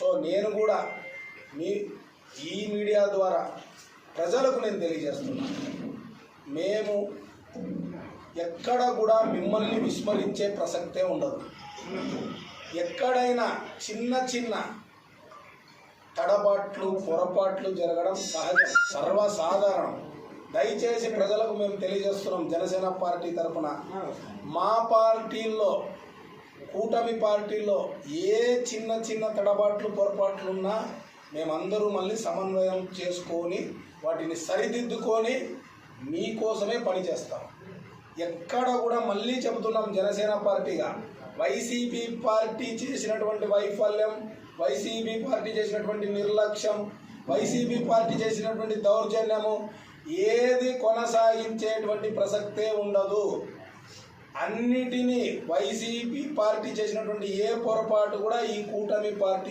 So నేను కూడా ఈ మీడియా ద్వారా ప్రజలకు నేను తెలియజేస్తున్నాను, మేము ఎక్కడ కూడా మిమ్మల్ని విస్మరించే ప్రసక్తే ఉండదు. ఎక్కడైనా చిన్న చిన్న తడబాట్లు పొరపాట్లు జరగడం సహజం, సర్వసాధారణం. దయచేసి ప్రజలకు మేము తెలియజేస్తున్నాం, జనసేన పార్టీ తరఫున మా పార్టీల్లో, కూటమి పార్టీల్లో ఏ చిన్న చిన్న తడబాట్లు పొరపాట్లున్నా మేమందరూ మళ్ళీ సమన్వయం చేసుకొని వాటిని సరిదిద్దుకొని మీకోసమే పనిచేస్తాం. ఎక్కడ కూడా మళ్ళీ చెబుతున్నాం, జనసేన పార్టీగా వైసీపీ పార్టీ చేసినటువంటి వైఫల్యం, వైసీపీ పార్టీ చేసినటువంటి నిర్లక్ష్యం, వైసీపీ పార్టీ చేసినటువంటి దౌర్జన్యము ఏది కొనసాగించేటువంటి ప్రసక్తే ఉండదు. అన్నిటినీ వైసీపీ పార్టీ చేసినటువంటి ఏ పొరపాటు కూడా ఈ కూటమి పార్టీ